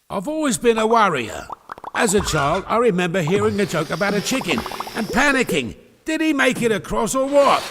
I've always been a worrier. As a child, I remember hearing a joke about a chicken and panicking. Did he make it across or what?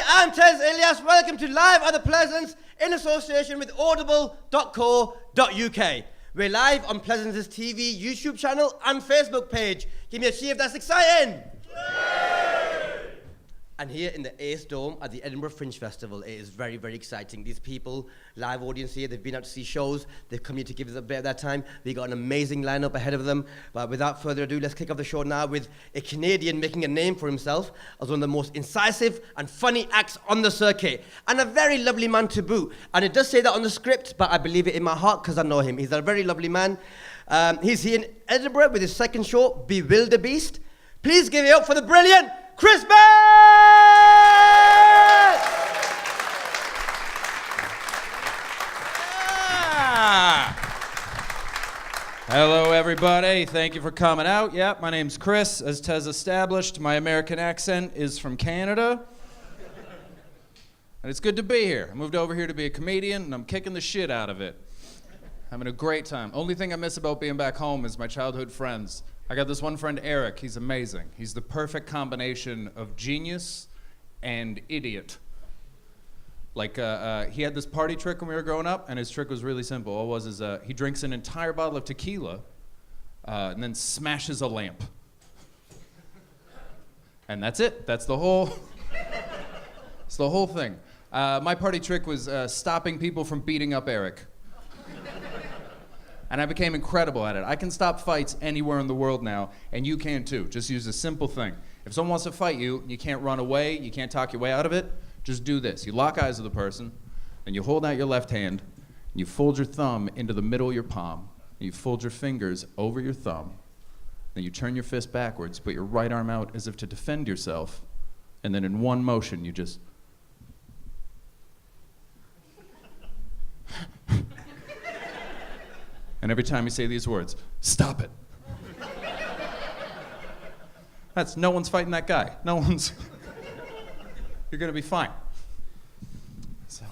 I'm Tez Ilyas. Welcome to Live at the Pleasance in association with audible.co.uk. We're live on Pleasance's TV, YouTube channel and Facebook page. Give me a cheer if that's exciting. And here in the Ace Dome at the Edinburgh Fringe Festival, it is very, very exciting. These people, live audience here, they've been out to see shows. They've come here to give us a bit of their time. We've got an amazing lineup ahead of them. But without further ado, let's kick off the show now with a Canadian making a name for himself as one of the most incisive and funny acts on the circuit. And a very lovely man to boot. And it does say that on the script, but I believe it in my heart because I know him. He's a very lovely man. He's here in Edinburgh with his second show, Bewilderbeast. Please give it up for the brilliant Chris Baird! Hello, everybody. Thank you for coming out. Yep, my name's Chris. As Tez established, my American accent is from Canada. And it's good to be here. I moved over here to be a comedian, and I'm kicking the shit out of it. Having a great time. Only thing I miss about being back home is my childhood friends. I got this one friend, Eric. He's amazing. He's the perfect combination of genius and idiot. Like, he had this party trick when we were growing up, and his trick was really simple. All it was is he drinks an entire bottle of tequila and then smashes a lamp. And that's it. That's the whole, it's the whole thing. My party trick was stopping people from beating up Eric. And I became incredible at it. I can stop fights anywhere in the world now, and you can too. Just use a simple thing. If someone wants to fight you, and you can't run away, you can't talk your way out of it, just do this. You lock eyes with the person, and you hold out your left hand, and you fold your thumb into the middle of your palm, and you fold your fingers over your thumb, then you turn your fist backwards, put your right arm out as if to defend yourself, and then in one motion, you just... And every time you say these words, stop it. No one's fighting that guy. No one's, you're gonna be fine. So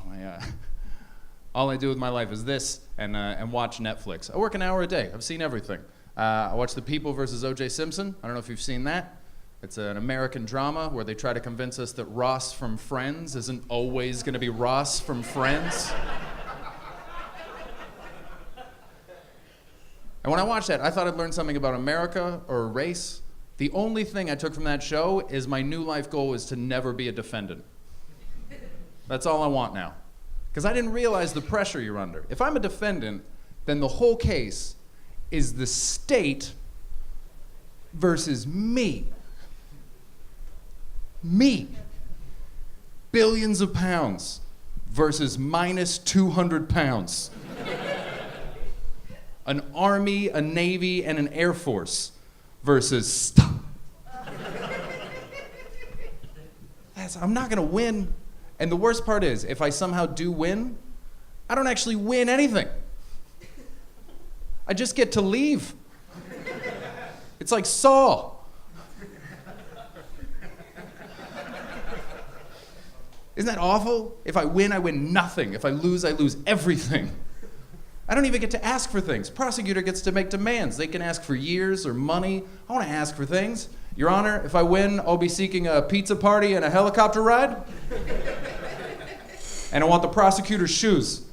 all I do with my life is this and watch Netflix. I work an hour a day. I've seen everything. I watch The People versus O.J. Simpson. I don't know if you've seen that. It's an American drama where they try to convince us that Ross from Friends isn't always gonna be Ross from Friends. And when I watched that, I thought I'd learn something about America or a race. The only thing I took from that show is my new life goal is to never be a defendant. That's all I want now. Because I didn't realize the pressure you're under. If I'm a defendant, then the whole case is the state versus me. Me. Billions of pounds versus minus 200 pounds. An army, a navy, and an air force versus stop. I'm not gonna win. And the worst part is, if I somehow do win, I don't actually win anything. I just get to leave. It's like Saul. Isn't that awful? If I win nothing. If I lose everything. I don't even get to ask for things. Prosecutor gets to make demands. They can ask for years or money. I want to ask for things. Your Honor, if I win, I'll be seeking a pizza party and a helicopter ride. And I want the prosecutor's shoes.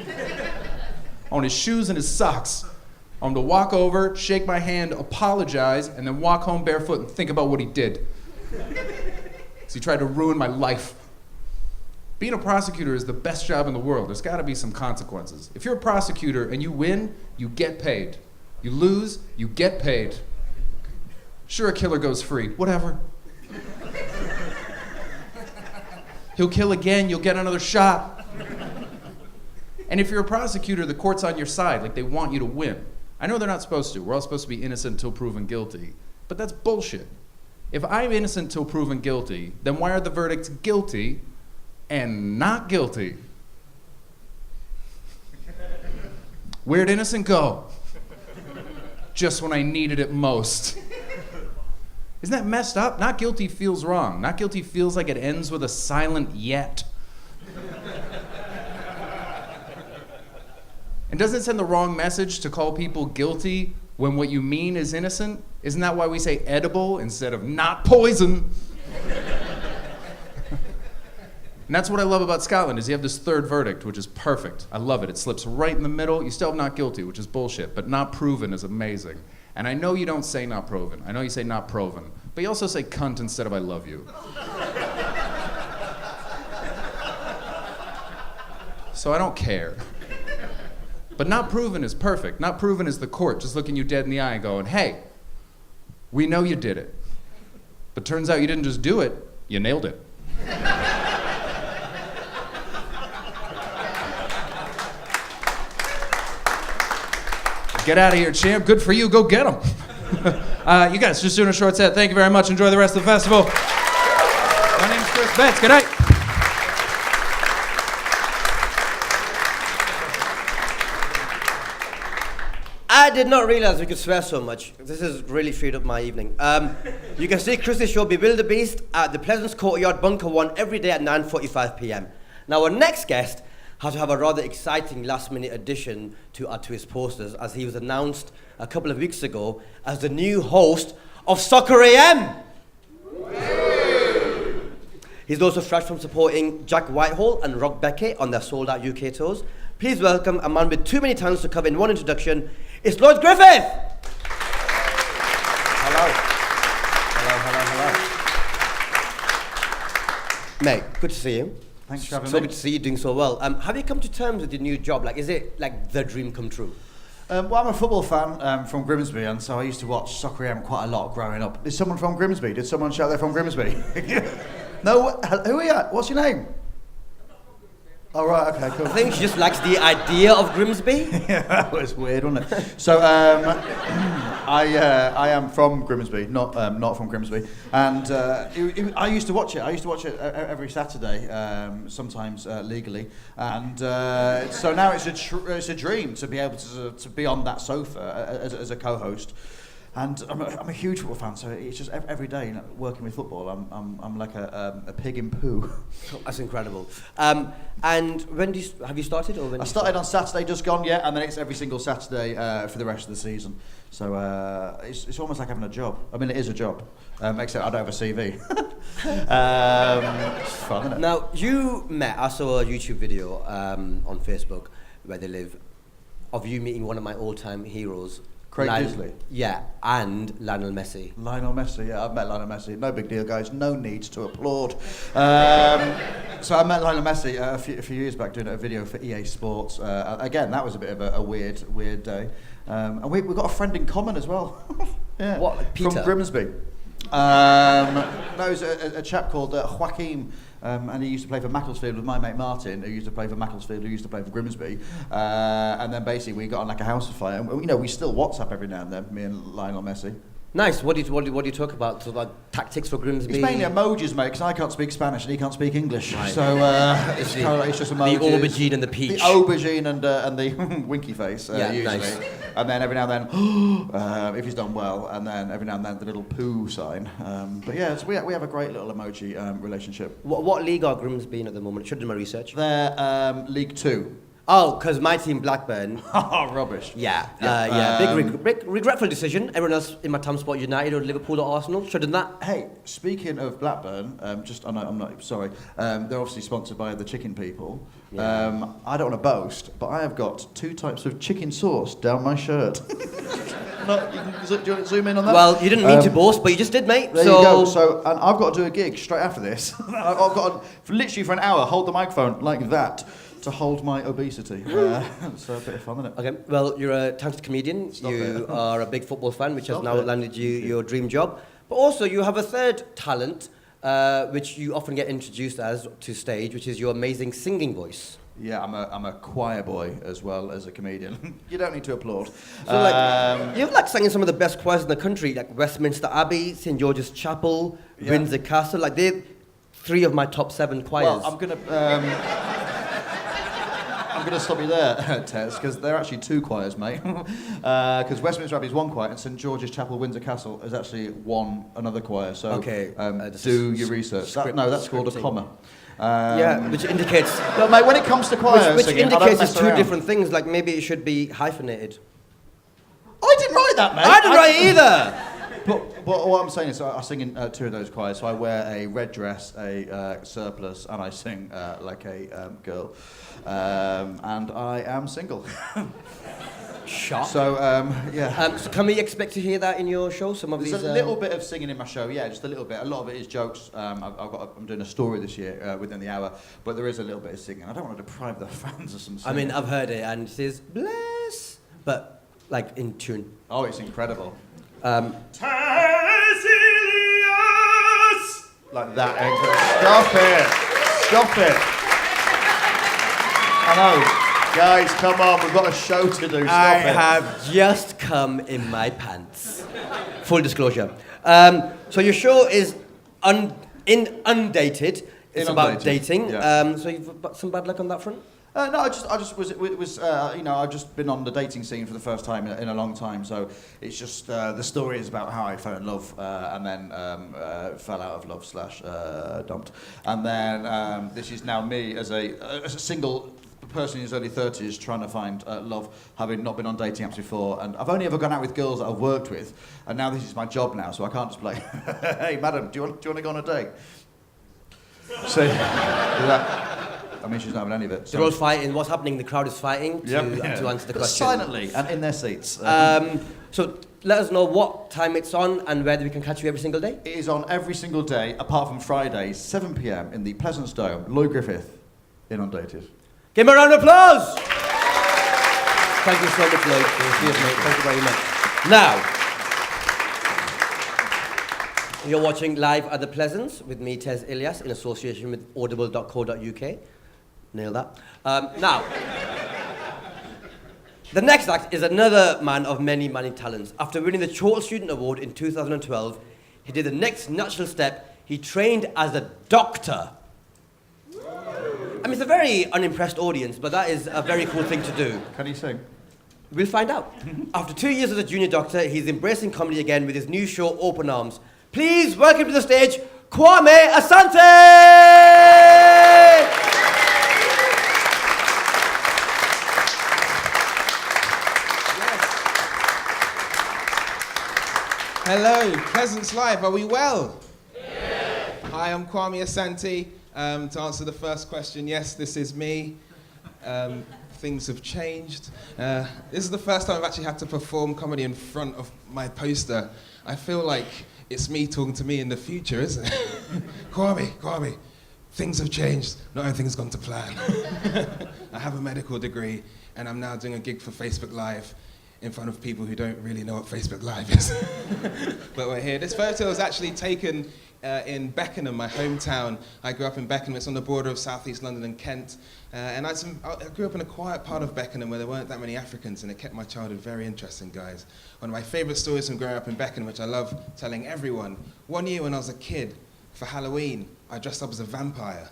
I want his shoes and his socks. I want him to walk over, shake my hand, apologize, and then walk home barefoot and think about what he did. Because he tried to ruin my life. Being a prosecutor is the best job in the world. There's got to be some consequences. If you're a prosecutor and you win, you get paid. You lose, you get paid. Sure, a killer goes free. Whatever. He'll kill again, you'll get another shot. And if you're a prosecutor, the court's on your side, like they want you to win. I know they're not supposed to. We're all supposed to be innocent until proven guilty. But that's bullshit. If I'm innocent until proven guilty, then why are the verdicts guilty and not guilty? Where'd innocent go? Just when I needed it most. Isn't that messed up? Not guilty feels wrong. Not guilty feels like it ends with a silent yet. And doesn't it send the wrong message to call people guilty when what you mean is innocent? Isn't that why we say edible instead of not poison? And that's what I love about Scotland, is you have this third verdict, which is perfect. I love it. It slips right in the middle. You still have not guilty, which is bullshit, but not proven is amazing. And I know you don't say not proven. I know you say not proven. But you also say cunt instead of I love you. So I don't care. But not proven is perfect. Not proven is the court just looking you dead in the eye and going, hey, we know you did it. But turns out you didn't just do it, you nailed it. Get out of here, champ. Good for you. Go get him. You guys, just doing a short set. Thank you very much. Enjoy the rest of the festival. My name's Chris Betts. Good night. I did not realize we could swear so much. This has really freed up my evening. You can see Chris's show Bewilderbeast at the Pleasance Courtyard, Bunker 1, every day at 9:45 p.m. Now, our next guest had to have a rather exciting last-minute addition to add to his posters, as he was announced a couple of weeks ago as the new host of Soccer AM. He's also fresh from supporting Jack Whitehall and Rob Beckett on their sold-out UK tours. Please welcome a man with too many talents to cover in one introduction. It's Lloyd Griffith! Hello. Mate, good to see you. Thanks for having me. So good to see you doing so well. Have you come to terms with your new job? Like, is it like the dream come true? Well, I'm a football fan from Grimsby, and so I used to watch Soccer AM quite a lot growing up. Is someone from Grimsby? Did someone shout they're from Grimsby? No, who are you? What's your name? Oh, right, okay, cool. I think she just likes the idea of Grimsby. Yeah, that was weird, wasn't it? So, I am from Grimsby, not from Grimsby, and I used to watch it. I used to watch it every Saturday, sometimes legally, and so now it's a dream to be able to be on that sofa as a co-host. And I'm a huge football fan, so it's just every day, working with football, I'm like a pig in poo. That's incredible. And when have you started? Or when I started on Saturday, just gone, yeah, and then it's every single Saturday for the rest of the season. So it's almost like having a job. I mean, it is a job, except I don't have a CV. It's fun, isn't it? Now, I saw a YouTube video on Facebook where they live, of you meeting one of my all-time heroes, Craig Disley. Yeah, and Lionel Messi. Lionel Messi, yeah, I've met Lionel Messi. No big deal, guys. No need to applaud. So I met Lionel Messi a few years back doing a video for EA Sports. Again, that was a bit of a weird day. And we've got a friend in common as well. Yeah. What, like Peter? From Grimsby. No, it was a chap called Joaquim. And he used to play for Macclesfield with my mate Martin, who used to play for Macclesfield, who used to play for Grimsby. And then basically we got on like a house fire. And we still WhatsApp every now and then, me and Lionel Messi. Nice. What do you talk about? So like tactics for Grimsby? It's mainly emojis, mate, because I can't speak Spanish and he can't speak English. Right. So it's just emojis. The aubergine and the peach. The aubergine and the winky face, usually. Nice. And then every now and then, if he's done well, and then every now and then the little poo sign. But yeah, so we have a great little emoji relationship. What league are Grimsby in at the moment? Should have done my research. They're League 2. Oh, because my team, Blackburn. Oh, rubbish. Yeah. Big regretful decision. Everyone else in my town spot United or Liverpool or Arsenal. Should have done that. Hey, speaking of Blackburn, I'm not sorry. They're obviously sponsored by the chicken people. Yeah. I don't want to boast, but I have got 2 types of chicken sauce down my shirt. Do you want to zoom in on that? Well, you didn't mean to boast, but you just did, mate. There you go. So, and I've got to do a gig straight after this. I've got to, literally for an hour, hold the microphone like that to hold my obesity. It's a bit of fun, isn't it? Okay. Well, you're a talented comedian. You are a big football fan, which has now landed you your dream job. But also, you have a third talent, which you often get introduced as to stage, which is your amazing singing voice. Yeah, I'm a choir boy as well as a comedian. You don't need to applaud. So you've sang in some of the best choirs in the country, like Westminster Abbey, St George's Chapel, Windsor Castle. Like they're 3 of my top 7 choirs. Well, I'm gonna stop you there, Tez, because they're actually 2 choirs, mate. Because Westminster Abbey is 1 choir, and St George's Chapel, Windsor Castle is actually another choir. So okay, do your research. That's called a comma. Which indicates. No, mate. When it comes to choir which singing, indicates it's 2 different things. Like maybe it should be hyphenated. I didn't write that, mate. I didn't write it either. But what I'm saying is, I sing in 2 of those choirs. So I wear a red dress, a surplice, and I sing like a girl. And I am single. Shock. So so can we expect to hear that in your show? There's a little bit of singing in my show, yeah, just a little bit. A lot of it is jokes. I'm doing a story this year within the hour, but there is a little bit of singing. I don't want to deprive the fans of some singing. I mean, I've heard it, and it says bless, but like in tune. Oh, it's incredible. Tez Ilyas! Like that. Stop it. I know. Guys, come on, we've got a show to do. I have just come in my pants. Full disclosure. So your show is undated. It's about dating. Yeah. So you've got some bad luck on that front? No, I just was I've just been on the dating scene for the first time in a long time. So it's just the story is about how I fell in love and then fell out of love / dumped, and then this is now me as a single person in his early 30s trying to find love, having not been on dating apps before, and I've only ever gone out with girls that I've worked with, and now this is my job now, so I can't just be like, hey madam, do you want to go on a date? So I mean, she's not having any of it. So. They're all fighting. What's happening? The crowd is fighting to answer the question. Silently and in their seats. So let us know what time it's on and whether we can catch you every single day. It is on every single day, apart from Fridays, 7 p.m. in the Pleasance Dome. Lloyd Griffith, inundated. Give him a round of applause! Thank you so much, Lloyd. Cheers, mate. Thank you very much. Now, you're watching Live at the Pleasance with me, Tez Ilyas, in association with audible.co.uk. Nail that. Now, the next act is another man of many talents. After winning the Total Student Award in 2012, he did the next natural step. He trained as a doctor. I mean, it's a very unimpressed audience, but that is a very cool thing to do. Can he sing? We'll find out. After 2 years as a junior doctor, he's embracing comedy again with his new show, Open Arms. Please welcome to the stage, Kwame Asante! Hello, Pleasance Live, are we well? Yeah. Hi, I'm Kwame Asante. To answer the first question, yes, this is me. Things have changed. This is the first time I've actually had to perform comedy in front of my poster. I feel like it's me talking to me in the future, isn't it? Kwame, things have changed. Not everything's gone to plan. I have a medical degree, and I'm now doing a gig for Facebook Live in front of people who don't really know what Facebook Live is. But we're here. This photo was actually taken in Beckenham, my hometown. I grew up in Beckenham. It's on the border of southeast London and Kent. And I grew up in a quiet part of Beckenham where there weren't that many Africans, and it kept my childhood very interesting, guys. One of my favourite stories from growing up in Beckenham, which I love telling everyone. One year when I was a kid, for Halloween, I dressed up as a vampire.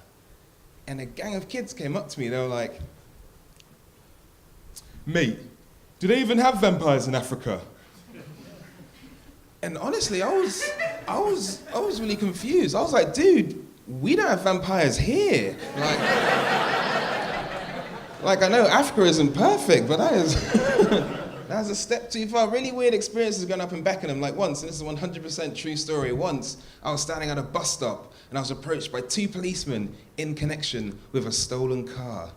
And a gang of kids came up to me. They were like, "Mate, do they even have vampires in Africa?" And honestly, I was really confused. I was like, dude, we don't have vampires here. Like I know Africa isn't perfect, but that's a step too far. Really weird experiences growing up in Beckenham. Like once, and this is a 100% true story, once I was standing at a bus stop and I was approached by 2 policemen in connection with a stolen car.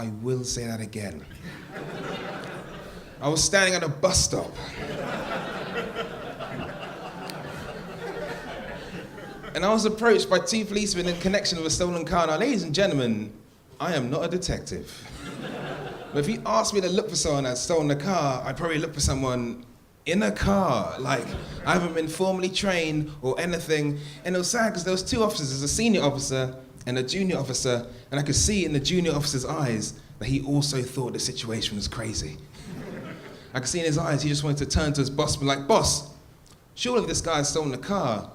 I will say that again. I was standing at a bus stop. And I was approached by 2 policemen in connection with a stolen car. Now, ladies and gentlemen, I am not a detective. But if you asked me to look for someone that's stolen a car, I'd probably look for someone in a car. Like, I haven't been formally trained or anything. And it was sad because there was two officers. There's a senior officer and a junior officer, and I could see in the junior officer's eyes that he also thought the situation was crazy. I could see in his eyes he just wanted to turn to his boss and be like, "Boss, surely if this guy's stolen a car,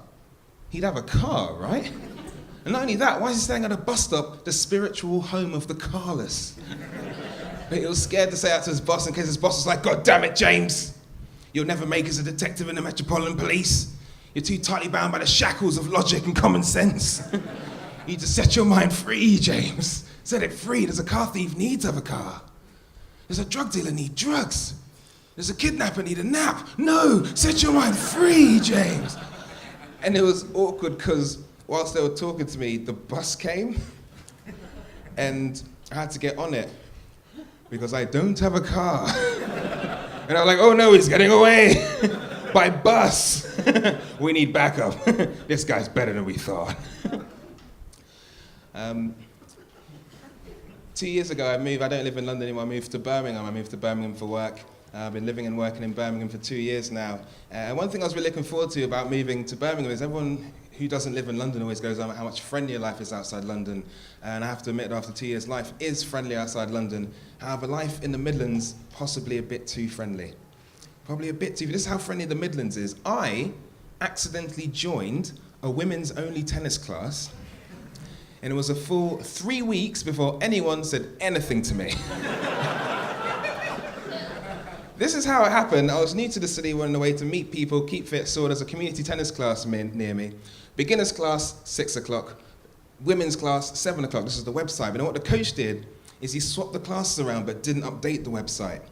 he'd have a car, right? And not only that, why is he staying at a bus stop, the spiritual home of the carless?" But he was scared to say that to his boss in case his boss was like, "God damn it, James. You'll never make it as a detective in the Metropolitan Police. You're too tightly bound by the shackles of logic and common sense. You need to set your mind free, James. Set it free. Does a car thief need to have a car? Does a drug dealer need drugs? Does a kidnapper need a nap? No, set your mind free, James." And it was awkward because whilst they were talking to me, the bus came and I had to get on it because I don't have a car. And I was like, "Oh no, he's getting away by bus. We need backup. This guy's better than we thought." 2 years ago, I moved. I don't live in London anymore. I moved to Birmingham. I moved to Birmingham for work. I've been living and working in Birmingham for 2 years now. And one thing I was really looking forward to about moving to Birmingham is everyone who doesn't live in London always goes on how much friendlier life is outside London. And I have to admit, after 2 years, life is friendly outside London. However, life in the Midlands, possibly a bit too friendly. Probably a bit too. This is how friendly the Midlands is. I accidentally joined a women's only tennis class, and it was a full 3 weeks before anyone said anything to me. This is how it happened. I was new to the city, went on the way to meet people, keep fit, saw there's a community tennis class near me. Beginners class, 6 o'clock. Women's class, 7 o'clock. This is the website. But you know what the coach did is he swapped the classes around but didn't update the website.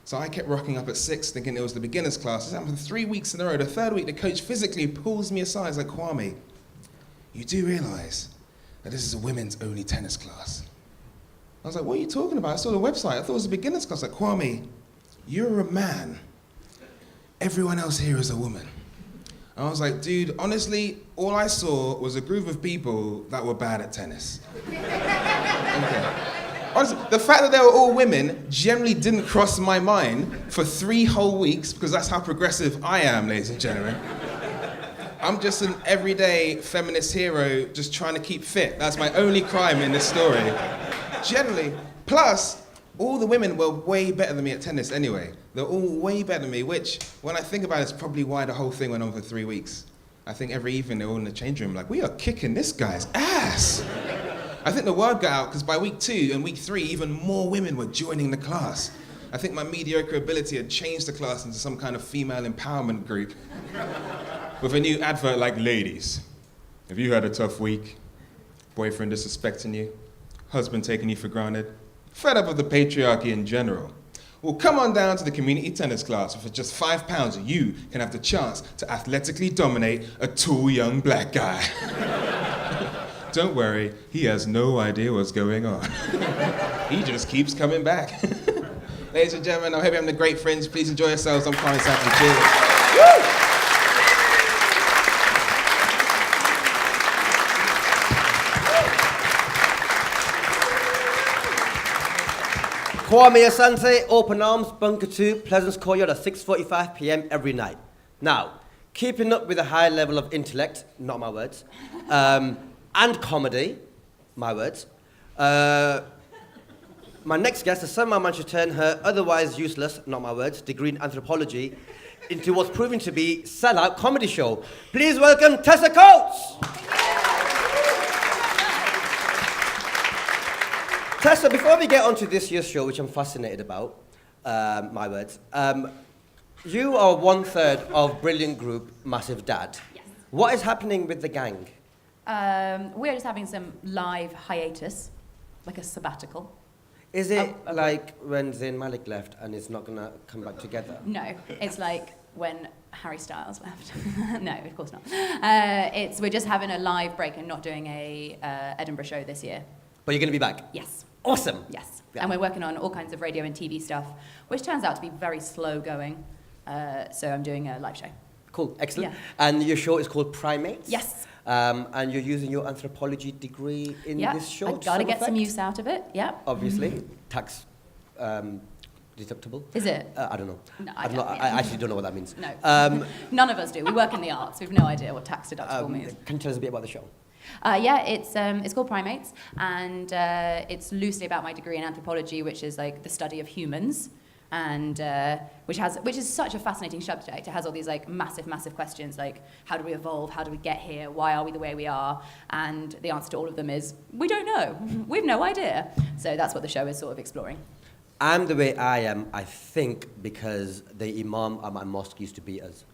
So I kept rocking up at 6 thinking it was the beginners class. This happened for 3 weeks in a row. The third week, the coach physically pulls me aside. He's like, "Kwame, you do realise that this is a women's only tennis class?" I was like, "What are you talking about? I saw the website. I thought it was a beginner's class." Like, "Kwame, you're a man. Everyone else here is a woman." And I was like, "Dude, honestly, all I saw was a group of people that were bad at tennis." Okay. Honestly, the fact that they were all women generally didn't cross my mind for 3 whole weeks because that's how progressive I am, ladies and gentlemen. I'm just an everyday feminist hero just trying to keep fit. That's my only crime in this story. Generally. Plus, all the women were way better than me at tennis anyway. They're all way better than me, which, when I think about it, is probably why the whole thing went on for 3 weeks. I think every evening they were all in the change room like, "We are kicking this guy's ass." I think the word got out because by week 2 and week 3, even more women were joining the class. I think my mediocre ability had changed the class into some kind of female empowerment group. With a new advert like, "Ladies, have you had a tough week? Boyfriend disrespecting you? Husband taking you for granted? Fed up of the patriarchy in general? Well, come on down to the community tennis class, where for just £5 you can have the chance to athletically dominate a tall young black guy." Don't worry, he has no idea what's going on. He just keeps coming back. Ladies and gentlemen, I hope you're having a great Fringe. Please enjoy yourselves. I'm Kwame Asante. Cheers. Woo! Kwame Asante, Open Arms, Bunker 2, Pleasance Courtyard at 6:45 p.m. every night. Now, keeping up with a high level of intellect, not my words, and comedy, my words, my next guest has somehow managed to turn her otherwise useless, not my words, degree in anthropology into what's proving to be sellout comedy show. Please welcome Tessa Coates! Tessa, before we get onto this year's show, which I'm fascinated about, my words, you are 1/3 of brilliant group Massive Dad. Yes. What is happening with the gang? We're just having some live hiatus, like a sabbatical. Is it like when Zayn Malik left and it's not going to come back together? No, it's like when Harry Styles left. No, of course not. We're just having a live break and not doing a Edinburgh show this year. But you're going to be back? Yes. Awesome. Yes. Yeah. And we're working on all kinds of radio and TV stuff, which turns out to be very slow going. So I'm doing a live show. Cool, excellent. Yeah. And your show is called Primates? Yes. And you're using your anthropology degree in Yeah. this show? I gotta get some use out of it. Yeah. Obviously, tax deductible. Is it? I don't know. No, I, don't know. yeah. I actually don't know what that means. No. Um, None of us do. We work in the arts. We've no idea what tax deductible means. can you tell us a bit about the show? Yeah, it's called Primates, and it's loosely about my degree in anthropology, which is like the study of humans, and which is such a fascinating subject. It has all these like massive questions, like how do we evolve, how do we get here, why are we the way we are, and the answer to all of them is we don't know. We've no idea. So that's what the show is sort of exploring. I'm the way I am, I think, because the imam at my mosque used to beat us.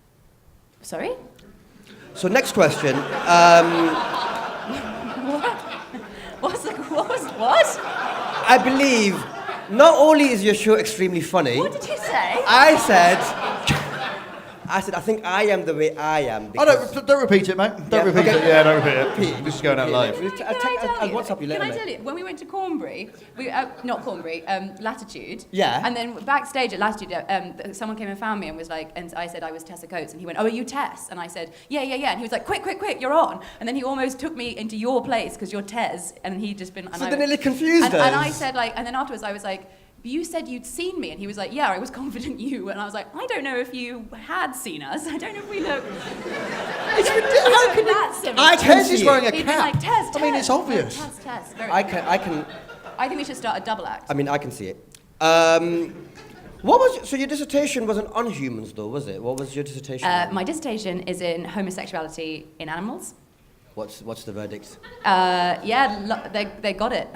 Sorry? So next question. What? I believe not only is your show extremely funny. What did you say? I said, I think I am the way I am. Oh, don't repeat it, mate. Don't repeat it. Yeah, don't repeat it. This is going out live. I'll WhatsApp you later, Can I mate. tell you? When we went to Cornbury, not Cornbury, Latitude. Yeah. And then backstage at Latitude, someone came and found me and was like, and I said I was Tessa Coates, and he went, "Oh, are you Tess?" And I said, "Yeah." And he was like, "Quick, you're on." And then he almost took me into your place because you're Tez, and he'd just been. And So they nearly confused us. And I said and then afterwards I was like, "You said you'd seen me," and he was like, "Yeah, I was confident you." And I was like, "I don't know if you had seen us. I don't know if we look. How could that similar?" Tez is wearing a He'd been cap. like, Tez. I mean, it's obvious. Tez. Very I can. I think we should start a double act. I mean, I can see it. So your dissertation wasn't on humans, though, was it? What was your dissertation? My dissertation is in homosexuality in animals. What's the verdict? They got it.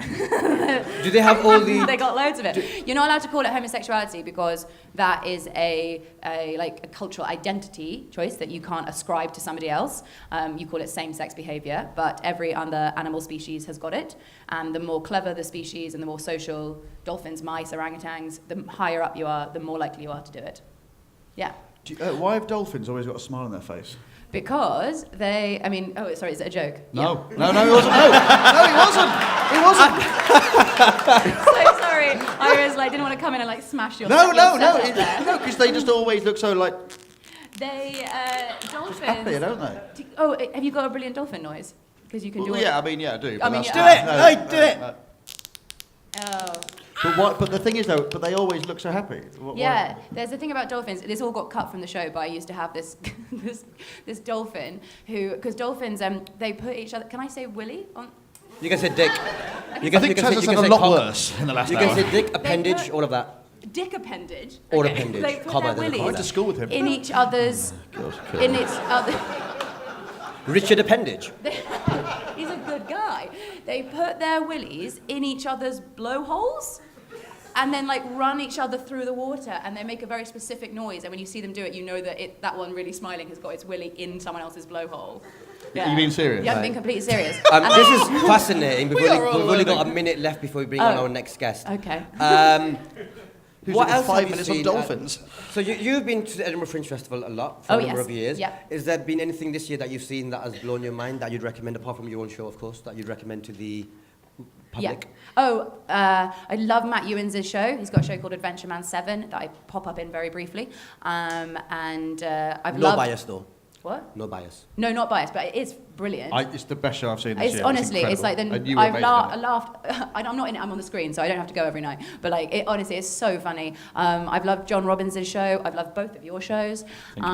Do they have all the? They got loads of it. You're not allowed to call it homosexuality because that is a cultural identity choice that you can't ascribe to somebody else. You call it same-sex behavior, but every other animal species has got it. And the more clever the species and the more social, dolphins, mice, orangutans, the higher up you are, the more likely you are to do it. Yeah. Why have dolphins always got a smile on their face? Because is it a joke? No, he wasn't. No, he wasn't. So sorry. I was like, didn't want to come in and like smash your No, setup there. because they just always look so like They, dolphins... happy, don't they? Oh, have you got a brilliant dolphin noise? Because you can do it. Yeah, I mean, yeah, I do. I mean, Do it! Do it! Oh. But the thing is, though, but they always look so happy. Yeah, there's a thing about dolphins. This all got cut from the show, but I used to have this this dolphin who, because dolphins, they put each other. Can I say willy on? You can say dick. I think Tez has done a lot worse in the last You hour. can say dick, appendage, all of that. Dick appendage. Or Okay. appendage. They put Comma, their there's a comma I went to willies school with him. in each other's. In its other. Richard appendage. He's a good guy. They put their willies in each other's blowholes and then like run each other through the water, and they make a very specific noise, and when you see them do it, you know that that one really smiling has got its willy in someone else's blowhole. Yeah. You being serious? Yeah, I'm being completely serious. This is fascinating. We've are all only got a learning. minute left before we bring on Oh. our next guest. Okay. Who's What done else 5 have you minutes seen? on dolphins? So you've been to the Edinburgh Fringe Festival a lot for a number yes. of years. Yep. Has there been anything this year that you've seen that has blown your mind that you'd recommend, apart from your own show, of course, that you'd recommend to the public? Yeah. Oh, I love Matt Ewins' show. He's got a show called Adventure Man 7 that I pop up in very briefly. I've No loved... bias, though. What? No bias. No, not biased, but it is brilliant. It's the best show I've seen this It's year. honestly, it's like incredible. then And you were I've amazing in it. laughed. I'm not in it. I'm on the screen, so I don't have to go every night. But like, it honestly is so funny. I've loved John Robbins' show. I've loved both of your shows. Thank you.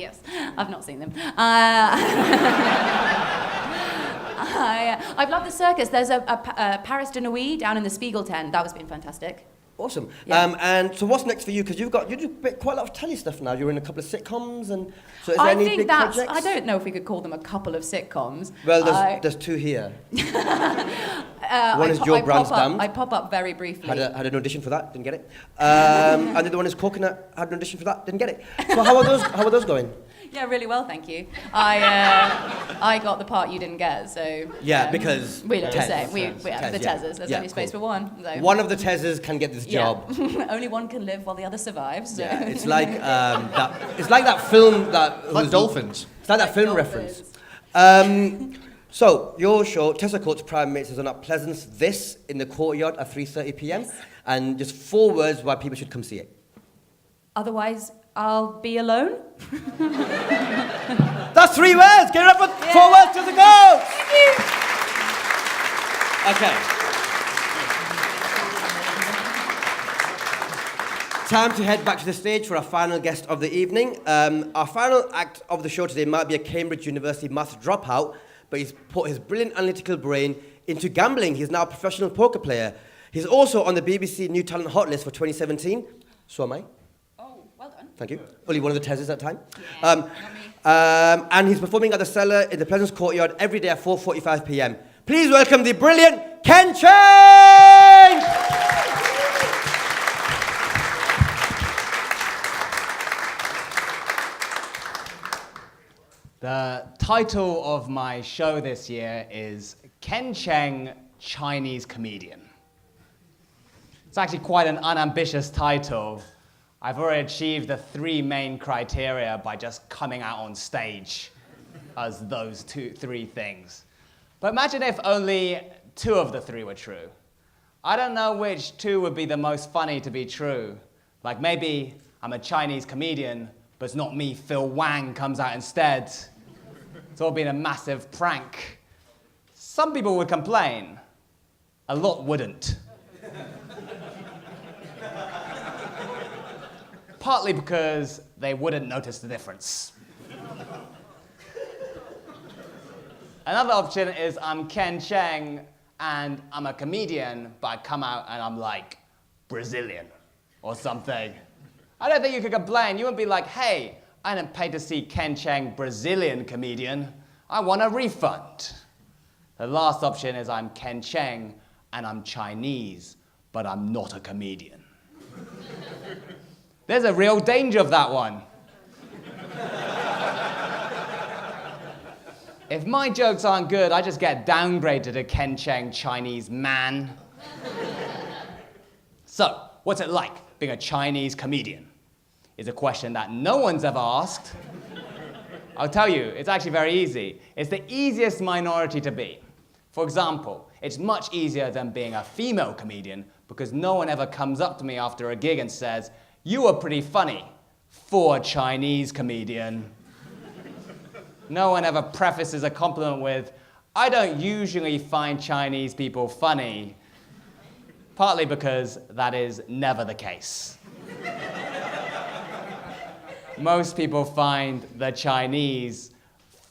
Yes, I've not seen them. I've loved the circus. There's a Paris de Nuit down in the Spiegel tent. That was been fantastic. Awesome. Yeah. And so what's next for you? Because you do quite a lot of telly stuff now. You're in a couple of sitcoms, and so is there I any think big that's. projects? I don't know if we could call them a couple of sitcoms. Well, there's two here. One is Joe Brand's Damned. I pop up very briefly. Had an audition for that, didn't get it. And the other one is Coconut. Had an audition for that, didn't get it. So how are those going? Yeah, really well, thank you. I got the part you didn't get, so... Yeah, because we look the Tez, same. We Tez, have the yeah. Tezzers. There's Yeah, only space cool. for one. So. One of the Tezzers can get this job. Yeah. Only one can live while the other survives. So. Yeah, it's like that. It's like that film that. Like dolphins. It's like that Like film dolphins. reference. So your show, Tessa Coates Primates, is on at Pleasance this in the courtyard at 3:30 p.m. Yes. And just 4 words why people should come see it. Otherwise, I'll be alone. That's 3 words. Get it up for 4 words to the Goats. Okay. Time to head back to the stage for our final guest of the evening. Our final act of the show today might be a Cambridge University maths dropout, but he's put his brilliant analytical brain into gambling. He's now a professional poker player. He's also on the BBC New Talent Hot List for 2017. So am I. Oh, well done. Thank you. Only one of the Tezes at that time. Yeah, not me. And he's performing at the Cellar in the Pleasance Courtyard every day at 4:45 p.m. Please welcome the brilliant Ken Cheng! The title of my show this year is Ken Cheng, Chinese Comedian. It's actually quite an unambitious title. I've already achieved the 3 main criteria by just coming out on stage as those 3 things. But imagine if only 2 of the 3 were true. I don't know which 2 would be the most funny to be true. Like maybe I'm a Chinese comedian, but it's not me, Phil Wang comes out instead. It's all been a massive prank. Some people would complain. A lot wouldn't. Partly because they wouldn't notice the difference. Another option is I'm Ken Cheng and I'm a comedian, but I come out and I'm like Brazilian or something. I don't think you could complain. You wouldn't be like, hey, I didn't pay to see Ken Cheng, Brazilian comedian. I want a refund. The last option is I'm Ken Cheng and I'm Chinese, but I'm not a comedian. There's a real danger of that one. If my jokes aren't good, I just get downgraded to Ken Cheng, Chinese man. So, what's it like being a Chinese comedian? Is a question that no one's ever asked. I'll tell you, it's actually very easy. It's the easiest minority to be. For example, it's much easier than being a female comedian because no one ever comes up to me after a gig and says, you were pretty funny for a Chinese comedian. No one ever prefaces a compliment with, I don't usually find Chinese people funny, partly because that is never the case. Most people find the Chinese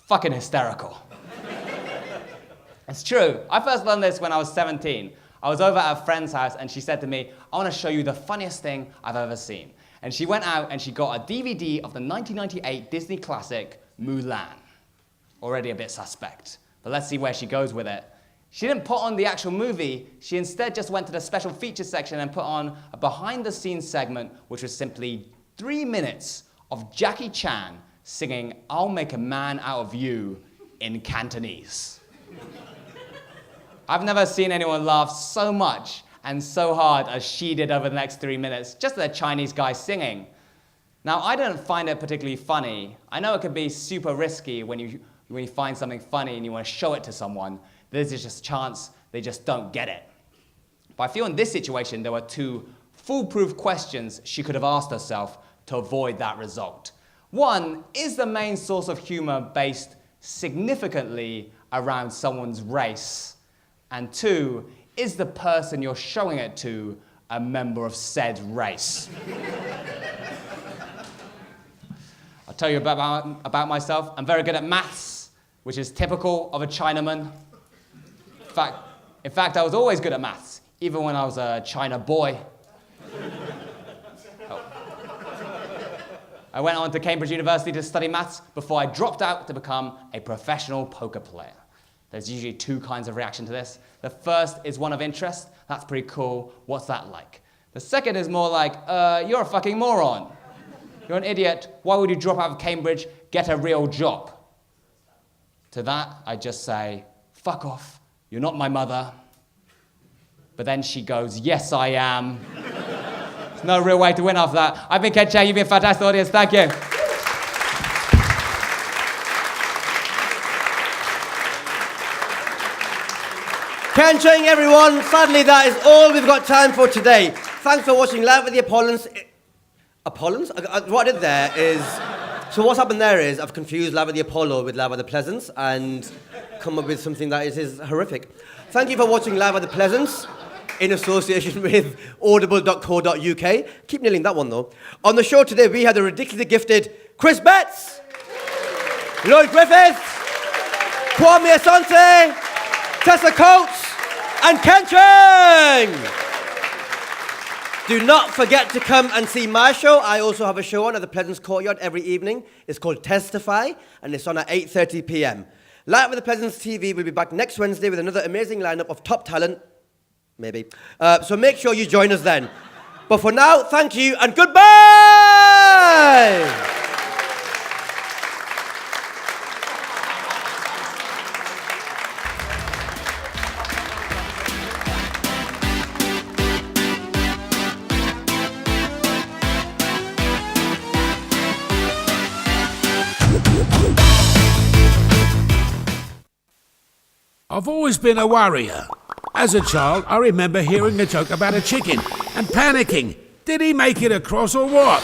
fucking hysterical. It's true. I first learned this when I was 17. I was over at a friend's house and she said to me, I want to show you the funniest thing I've ever seen. And she went out and she got a DVD of the 1998 Disney classic, Mulan. Already a bit suspect, but let's see where she goes with it. She didn't put on the actual movie, she instead just went to the special features section and put on a behind-the-scenes segment, which was simply 3 minutes of Jackie Chan singing I'll Make a Man Out of You in Cantonese. I've never seen anyone laugh so much and so hard as she did over the next 3 minutes, just at a Chinese guy singing. Now, I don't find it particularly funny. I know it can be super risky when you find something funny and you want to show it to someone. There's just a chance they just don't get it. But I feel in this situation, there were 2 foolproof questions she could have asked herself to avoid that result. One, is the main source of humor based significantly around someone's race? And 2, is the person you're showing it to a member of said race? I'll tell you about myself. I'm very good at maths, which is typical of a Chinaman. In fact, I was always good at maths, even when I was a China boy. I went on to Cambridge University to study maths before I dropped out to become a professional poker player. There's usually 2 kinds of reaction to this. The first is one of interest. That's pretty cool. What's that like? The second is more like, you're a fucking moron. You're an idiot. Why would you drop out of Cambridge? Get a real job. To that, I just say, fuck off. You're not my mother. But then she goes, yes, I am. There's no real way to win after that. I've been Ken Cheng. You've been a fantastic audience. Thank you. Ken Cheng, everyone. Sadly, that is all we've got time for today. Thanks for watching Live with the Apollons. Apollons? What I did there is... So what's happened there is I've confused Live with the Apollo with Live with the Pleasance and come up with something that is horrific. Thank you for watching Live at the Pleasance. in association with audible.co.uk. Keep nailing that one though. On the show today, we had the ridiculously gifted Chris Betts, Lloyd Griffith, Kwame Asante, Tessa Coates, and Ken Cheng. Do not forget to come and see my show. I also have a show on at the Pleasance Courtyard every evening. It's called Testify, and it's on at 8:30 p.m. Live with the Pleasance TV, we'll be back next Wednesday with another amazing lineup of top talent. Maybe. So make sure you join us then. But for now, thank you and goodbye! I've always been a worrier. As a child, I remember hearing a joke about a chicken and panicking. Did he make it across or what?